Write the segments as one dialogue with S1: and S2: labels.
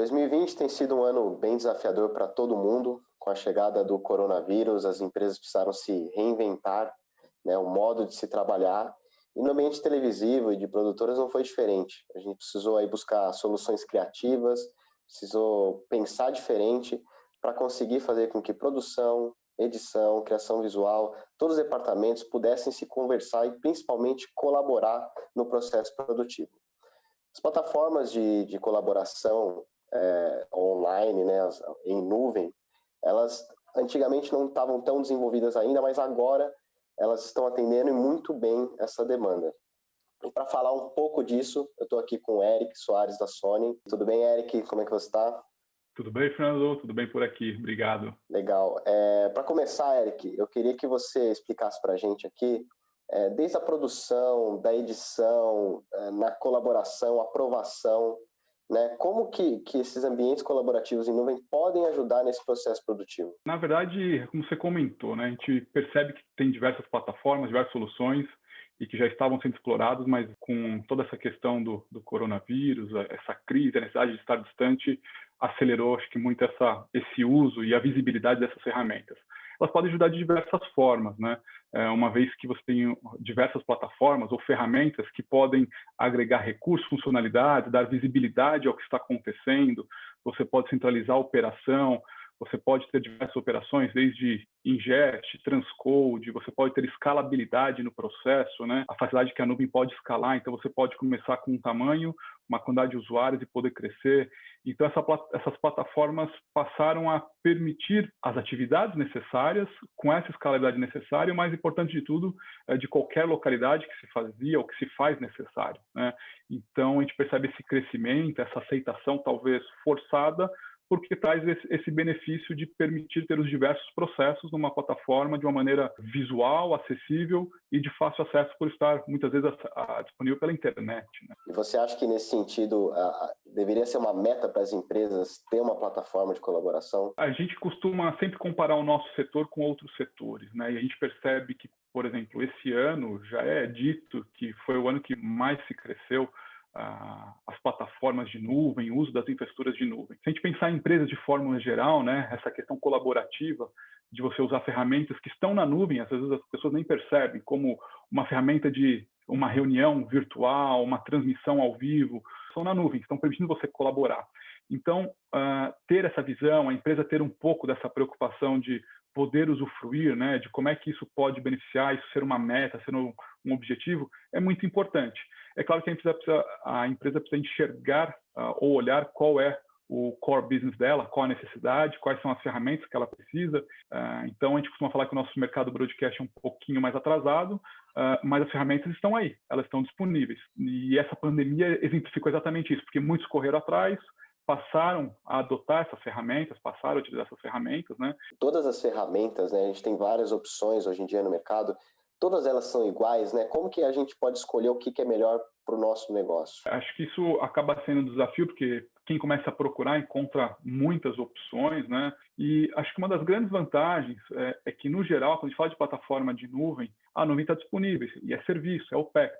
S1: 2020 tem sido um ano bem desafiador para todo mundo. Com a chegada do coronavírus, as empresas precisaram se reinventar, né, o modo de se trabalhar. E no ambiente televisivo e de produtoras não foi diferente. A gente precisou aí buscar soluções criativas, precisou pensar diferente para conseguir fazer com que produção, edição, criação visual, todos os departamentos pudessem se conversar e principalmente colaborar no processo produtivo. As plataformas de colaboração online, né, em nuvem, elas antigamente não estavam tão desenvolvidas ainda, mas agora elas estão atendendo muito bem essa demanda. E para falar um pouco disso, eu estou aqui com o Eric Soares da Sony. Tudo bem, Eric? Como é que você está?
S2: Tudo bem, Fernando? Tudo bem por aqui. Obrigado.
S1: Legal. Para começar, Eric, eu queria que você explicasse para a gente aqui, desde a produção, da edição, na colaboração, aprovação, né, como que esses ambientes colaborativos em nuvem podem ajudar nesse processo produtivo?
S2: Na verdade, como você comentou, né, a gente percebe que tem diversas plataformas, diversas soluções e que já estavam sendo exploradas, mas com toda essa questão do coronavírus, essa crise, a necessidade de estar distante, acelerou, acho que muito esse uso e a visibilidade dessas ferramentas. Elas podem ajudar de diversas formas, né? Uma vez que você tem diversas plataformas ou ferramentas que podem agregar recursos, funcionalidades, dar visibilidade ao que está acontecendo, você pode centralizar a operação, você pode ter diversas operações, desde ingest, transcode, você pode ter escalabilidade no processo, né? A facilidade que a nuvem pode escalar, então você pode começar com um tamanho, uma quantidade de usuários e poder crescer. Então essas plataformas passaram a permitir as atividades necessárias, com essa escalabilidade necessária, e o mais importante de tudo, de qualquer localidade que se fazia ou que se faz necessário, né? Então a gente percebe esse crescimento, essa aceitação talvez forçada, porque traz esse benefício de permitir ter os diversos processos numa plataforma de uma maneira visual, acessível e de fácil acesso por estar, muitas vezes, disponível pela internet, né?
S1: E você acha que, nesse sentido, deveria ser uma meta para as empresas ter uma plataforma de colaboração?
S2: A gente costuma sempre comparar o nosso setor com outros setores, né? E a gente percebe que, por exemplo, esse ano já é dito que foi o ano que mais se cresceu as plataformas de nuvem, o uso das infraestruturas de nuvem. Se a gente pensar em empresas de forma geral, né, essa questão colaborativa de você usar ferramentas que estão na nuvem, às vezes as pessoas nem percebem, como uma ferramenta de uma reunião virtual, uma transmissão ao vivo, são na nuvem, estão permitindo você colaborar. Então, ter essa visão, a empresa ter um pouco dessa preocupação de poder usufruir, né, de como é que isso pode beneficiar, isso ser uma meta, ser um objetivo, é muito importante. É claro que a empresa precisa enxergar ou olhar qual é o core business dela, qual a necessidade, quais são as ferramentas que ela precisa. Então, a gente costuma falar que o nosso mercado broadcast é um pouquinho mais atrasado, mas as ferramentas estão aí, elas estão disponíveis. E essa pandemia exemplificou exatamente isso, porque muitos correram atrás, passaram a adotar essas ferramentas, passaram a utilizar essas ferramentas, né?
S1: Todas as ferramentas, né, a gente tem várias opções hoje em dia no mercado, todas elas são iguais, né? Como que a gente pode escolher o que é melhor para o nosso negócio?
S2: Acho que isso acaba sendo um desafio, porque quem começa a procurar encontra muitas opções, né? E acho que uma das grandes vantagens é que, no geral, quando a gente fala de plataforma de nuvem, a nuvem está disponível, e é serviço, é OPEX.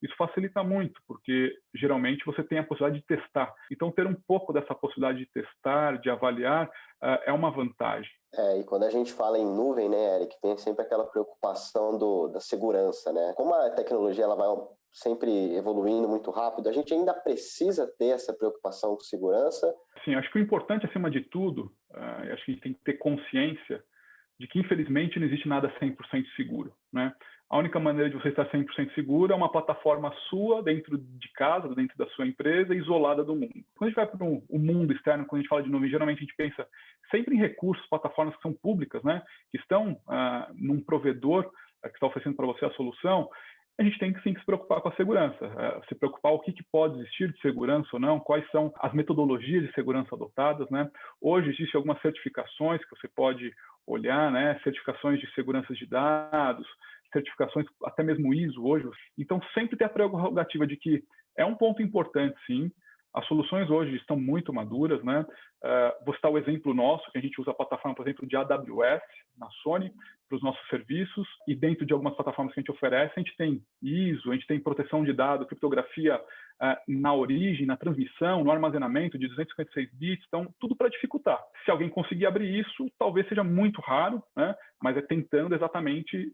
S2: Isso facilita muito, porque geralmente você tem a possibilidade de testar. Então, ter um pouco dessa possibilidade de testar, de avaliar, é uma vantagem.
S1: E quando a gente fala em nuvem, né, Eric, tem sempre aquela preocupação da segurança, né? Como a tecnologia ela vai sempre evoluindo muito rápido, a gente ainda precisa ter essa preocupação com segurança?
S2: Sim, acho que o importante, acima de tudo, acho que a gente tem que ter consciência de que, infelizmente, não existe nada 100% seguro, né? A única maneira de você estar 100% seguro é uma plataforma sua, dentro de casa, dentro da sua empresa, isolada do mundo. Quando a gente vai para o mundo externo, quando a gente fala de nuvem, geralmente a gente pensa sempre em recursos, plataformas que são públicas, né? Que estão num provedor que está oferecendo para você a solução. A gente tem que sim se preocupar com a segurança, se preocupar o que pode existir de segurança ou não, quais são as metodologias de segurança adotadas, né? Hoje existem algumas certificações que você pode olhar, né? Certificações de segurança de dados, certificações até mesmo ISO hoje. Então, sempre ter a prerrogativa de que é um ponto importante, sim. As soluções hoje estão muito maduras, né? Vou citar o exemplo nosso, que a gente usa a plataforma, por exemplo, de AWS, na Sony, para os nossos serviços, e dentro de algumas plataformas que a gente oferece, a gente tem ISO, a gente tem proteção de dados, criptografia na origem, na transmissão, no armazenamento de 256 bits, então tudo para dificultar. Se alguém conseguir abrir isso, talvez seja muito raro, né? Mas é tentando exatamente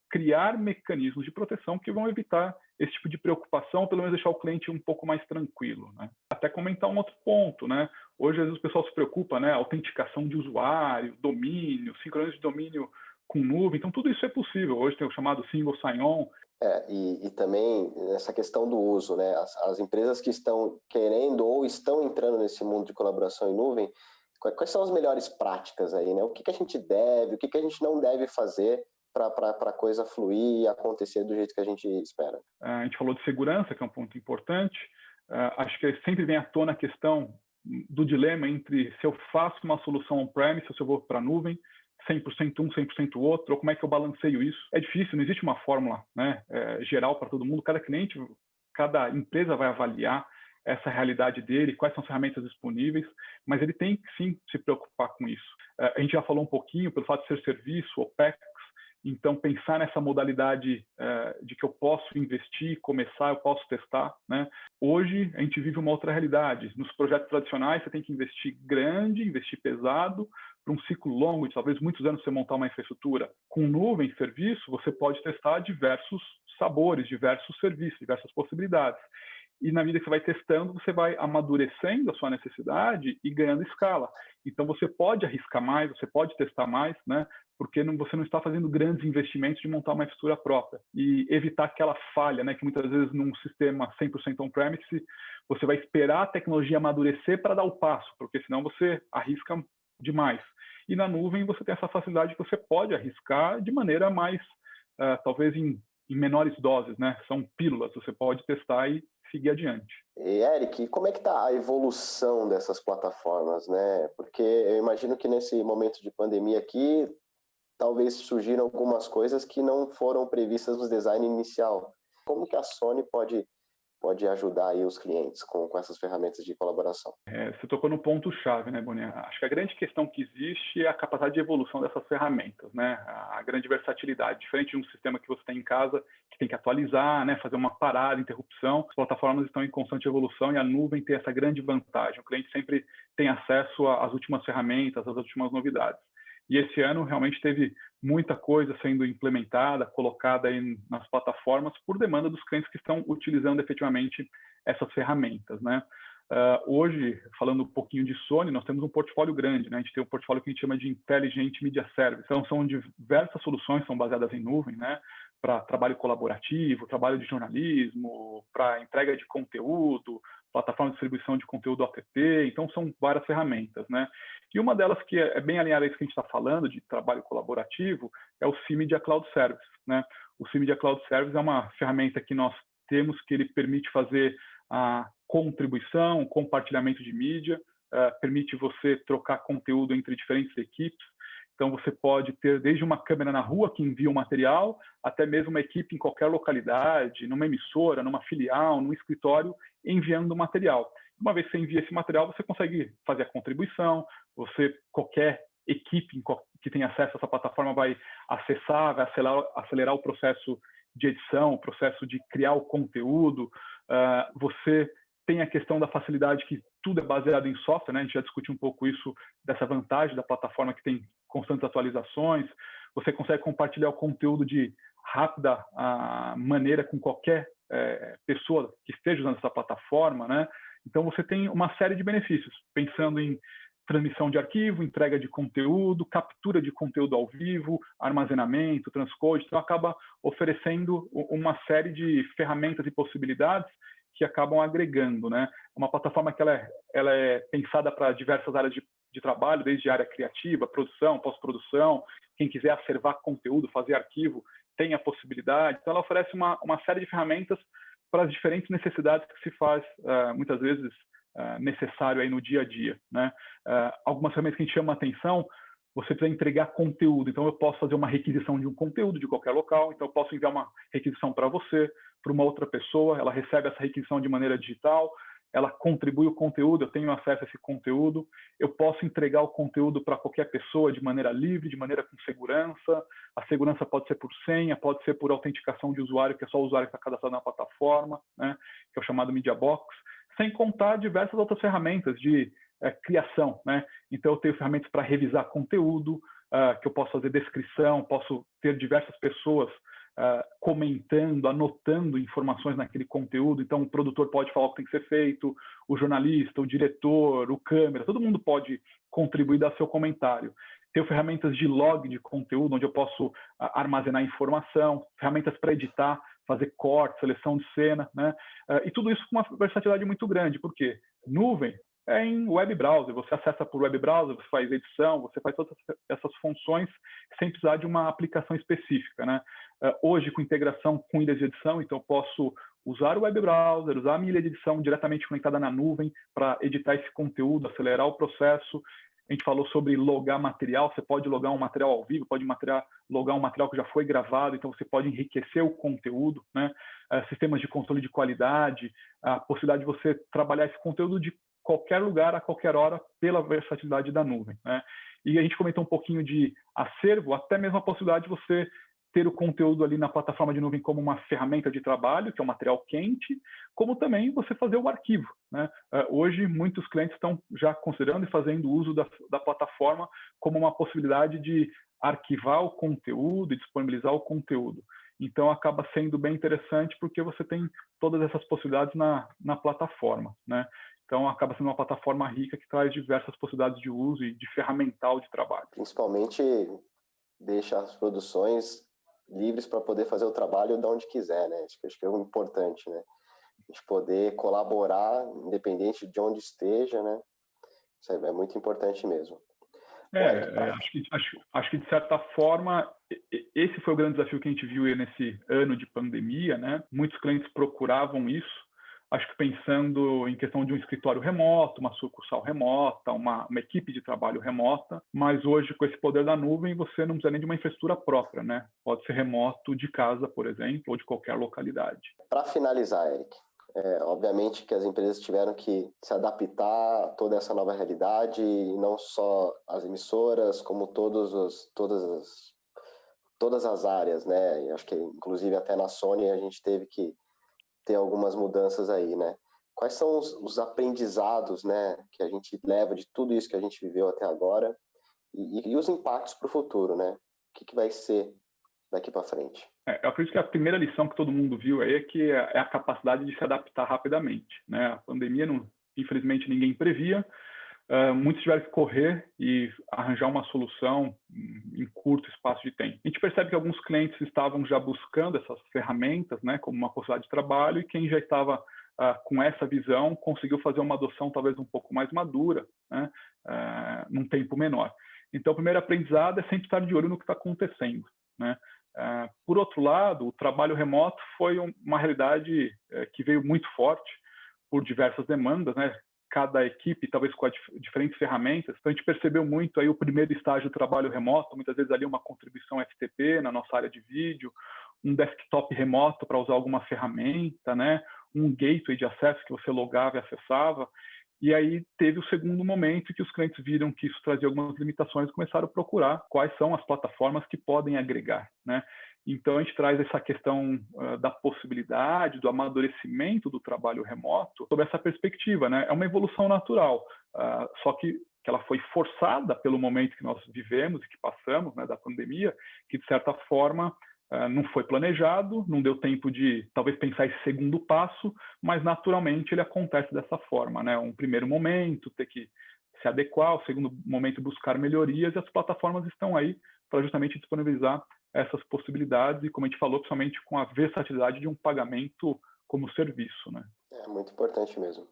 S2: criar mecanismos de proteção que vão evitar esse tipo de preocupação, pelo menos deixar o cliente um pouco mais tranquilo, né? Até comentar um outro ponto, né? Hoje, às vezes, o pessoal se preocupa, né? Autenticação de usuário, domínio, sincronia de domínio com nuvem, então tudo isso é possível. Hoje tem o chamado single sign-on.
S1: E também essa questão do uso, né? As empresas que estão querendo ou estão entrando nesse mundo de colaboração em nuvem, quais são as melhores práticas aí, né? O que a gente deve, o que a gente não deve fazer para a coisa fluir e acontecer do jeito que a gente espera?
S2: A gente falou de segurança, que é um ponto importante. Acho que sempre vem à tona a questão do dilema entre se eu faço uma solução on-premise ou se eu vou para a nuvem, 100% um, 100% outro, ou como é que eu balanceio isso. É difícil, não existe uma fórmula, né, geral para todo mundo. Cada cliente, cada empresa vai avaliar essa realidade dele, quais são as ferramentas disponíveis, mas ele tem que sim se preocupar com isso. A gente já falou um pouquinho pelo fato de ser serviço, OPEX, então pensar nessa modalidade de que eu posso investir, começar, eu posso testar, né? Hoje a gente vive uma outra realidade. Nos projetos tradicionais você tem que investir grande, investir pesado, para um ciclo longo, de talvez muitos anos, você montar uma infraestrutura. Com nuvem, serviço, você pode testar diversos sabores, diversos serviços, diversas possibilidades. E na medida que você vai testando, você vai amadurecendo a sua necessidade e ganhando escala. Então, você pode arriscar mais, você pode testar mais, né? Porque você não está fazendo grandes investimentos de montar uma infraestrutura própria. E evitar aquela falha, né? Que muitas vezes num sistema 100% on-premise, você vai esperar a tecnologia amadurecer para dar o passo, porque senão você arrisca demais. E na nuvem você tem essa facilidade que você pode arriscar de maneira mais, talvez em menores doses, né? São pílulas, você pode testar e seguir adiante.
S1: E Eric, como é que está a evolução dessas plataformas, né? Porque eu imagino que nesse momento de pandemia aqui, talvez surgiram algumas coisas que não foram previstas no design inicial. Como que a Sony pode ajudar aí os clientes com essas ferramentas de colaboração?
S2: Você tocou no ponto-chave, né, Boninha? Acho que a grande questão que existe é a capacidade de evolução dessas ferramentas, né? A grande versatilidade. Diferente de um sistema que você tem em casa, que tem que atualizar, né? Fazer uma parada, interrupção, as plataformas estão em constante evolução e a nuvem tem essa grande vantagem. O cliente sempre tem acesso às últimas ferramentas, às últimas novidades. E esse ano realmente teve muita coisa sendo implementada, colocada aí nas plataformas por demanda dos clientes que estão utilizando efetivamente essas ferramentas, né? Hoje, falando um pouquinho de Sony, nós temos um portfólio grande, né? A gente tem um portfólio que a gente chama de Intelligent Media Service. Então, são diversas soluções, são baseadas em nuvem, né? Para trabalho colaborativo, trabalho de jornalismo, para entrega de conteúdo, plataforma de distribuição de conteúdo OTT. Então, são várias ferramentas, né? E uma delas que é bem alinhada a isso que a gente está falando, de trabalho colaborativo, é o CMedia Cloud Service, né? O CMedia Cloud Service é uma ferramenta que nós temos que ele permite fazer a contribuição, compartilhamento de mídia, permite você trocar conteúdo entre diferentes equipes. Então, você pode ter desde uma câmera na rua que envia o material, até mesmo uma equipe em qualquer localidade, numa emissora, numa filial, num escritório, enviando o material. Uma vez que você envia esse material, você consegue fazer a contribuição, qualquer equipe que tem acesso a essa plataforma vai acessar, vai acelerar o processo de edição, o processo de criar o conteúdo. Você tem a questão da facilidade que tudo é baseado em software, né? A gente já discutiu um pouco isso, dessa vantagem da plataforma que tem constantes atualizações. Você consegue compartilhar o conteúdo de rápida maneira com qualquer pessoa que esteja usando essa plataforma, né? Então, você tem uma série de benefícios, pensando em transmissão de arquivo, entrega de conteúdo, captura de conteúdo ao vivo, armazenamento, transcode. Então, acaba oferecendo uma série de ferramentas e possibilidades que acabam agregando, né? Uma plataforma que ela é pensada para diversas áreas de trabalho, desde área criativa, produção, pós-produção. Quem quiser acervar conteúdo, fazer arquivo, tem a possibilidade. Então, ela oferece uma série de ferramentas para as diferentes necessidades que se faz, muitas vezes, necessário aí no dia a dia, né? Algumas ferramentas que a gente chama a atenção, você precisa entregar conteúdo. Então, eu posso fazer uma requisição de um conteúdo de qualquer local. Então, eu posso enviar uma requisição para você, para uma outra pessoa. Ela recebe essa requisição de maneira digital. ela contribui o conteúdo, eu tenho acesso a esse conteúdo, eu posso entregar o conteúdo para qualquer pessoa de maneira livre, de maneira com segurança. A segurança pode ser por senha, pode ser por autenticação de usuário, que é só o usuário que está cadastrado na plataforma, né, que é o chamado Media Box, sem contar diversas outras ferramentas de criação, né? Então, eu tenho ferramentas para revisar conteúdo, que eu posso fazer descrição, posso ter diversas pessoas comentando, anotando informações naquele conteúdo. Então, o produtor pode falar o que tem que ser feito, o jornalista, o diretor, o câmera, todo mundo pode contribuir e dar seu comentário. Tenho ferramentas de log de conteúdo, onde eu posso armazenar informação, ferramentas para editar, fazer corte, seleção de cena, né? E tudo isso com uma versatilidade muito grande, porque nuvem é em web browser, você acessa por web browser, você faz edição, você faz todas essas funções sem precisar de uma aplicação específica, né? Hoje, com integração com ilhas de edição, então eu posso usar o web browser, usar a minha ilha de edição diretamente conectada na nuvem para editar esse conteúdo, acelerar o processo. A gente falou sobre logar material, você pode logar um material ao vivo, pode logar um material que já foi gravado, então você pode enriquecer o conteúdo, né? Sistemas de controle de qualidade, a possibilidade de você trabalhar esse conteúdo de qualquer lugar, a qualquer hora, pela versatilidade da nuvem, né? E a gente comentou um pouquinho de acervo, até mesmo a possibilidade de você ter o conteúdo ali na plataforma de nuvem como uma ferramenta de trabalho, que é um material quente, como também você fazer o arquivo, né? Hoje, muitos clientes estão já considerando e fazendo uso da plataforma como uma possibilidade de arquivar o conteúdo e disponibilizar o conteúdo. Então, acaba sendo bem interessante porque você tem todas essas possibilidades na plataforma, né? Então, acaba sendo uma plataforma rica que traz diversas possibilidades de uso e de ferramental de trabalho.
S1: Principalmente deixa as produções livres para poder fazer o trabalho de onde quiser, né? Acho que é o importante, né? A gente poder colaborar, independente de onde esteja, né? Isso é muito importante mesmo.
S2: Acho que de certa forma, esse foi o grande desafio que a gente viu nesse ano de pandemia, né? Muitos clientes procuravam isso. Acho que pensando em questão de um escritório remoto, uma sucursal remota, uma equipe de trabalho remota, mas hoje, com esse poder da nuvem, você não precisa nem de uma infraestrutura própria, né? Pode ser remoto de casa, por exemplo, ou de qualquer localidade.
S1: Para finalizar, Eric, obviamente que as empresas tiveram que se adaptar a toda essa nova realidade, e não só as emissoras, como todas as áreas, né? E acho que, inclusive, até na Sony a gente teve que ter algumas mudanças aí, né? Quais são os aprendizados, né, que a gente leva de tudo isso que a gente viveu até agora e os impactos para o futuro, né? O que vai ser daqui para frente?
S2: Eu acredito que a primeira lição que todo mundo viu aí é que é a capacidade de se adaptar rapidamente, né? A pandemia, infelizmente, ninguém previa. Muitos tiveram que correr e arranjar uma solução em curto espaço de tempo. A gente percebe que alguns clientes estavam já buscando essas ferramentas, né, como uma possibilidade de trabalho, e quem já estava com essa visão conseguiu fazer uma adoção talvez um pouco mais madura, né, num tempo menor. Então, o primeiro aprendizado é sempre estar de olho no que está acontecendo, né? Por outro lado, o trabalho remoto foi uma realidade que veio muito forte por diversas demandas, né? Cada equipe, talvez com diferentes ferramentas. Então, a gente percebeu muito aí o primeiro estágio do trabalho remoto, muitas vezes ali uma contribuição FTP na nossa área de vídeo, um desktop remoto para usar alguma ferramenta, né? Um gateway de acesso que você logava e acessava. E aí teve o segundo momento que os clientes viram que isso trazia algumas limitações e começaram a procurar quais são as plataformas que podem agregar, né? Então, a gente traz essa questão da possibilidade, do amadurecimento do trabalho remoto sob essa perspectiva, né? É uma evolução natural, só que ela foi forçada pelo momento que nós vivemos e que passamos, né, da pandemia, que, de certa forma, não foi planejado, não deu tempo de, talvez, pensar esse segundo passo, mas, naturalmente, ele acontece dessa forma, né? Um primeiro momento, ter que se adequar, o segundo momento, buscar melhorias, e as plataformas estão aí para justamente disponibilizar essas possibilidades e, como a gente falou, principalmente com a versatilidade de um pagamento como serviço, né?
S1: É muito importante mesmo.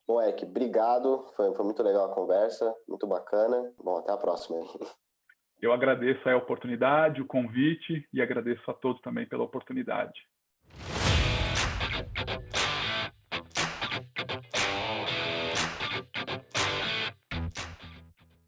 S1: Bom, Eric, obrigado. Foi muito legal a conversa, muito bacana. Bom, até a próxima.
S2: Eu agradeço a oportunidade, o convite, e agradeço a todos também pela oportunidade.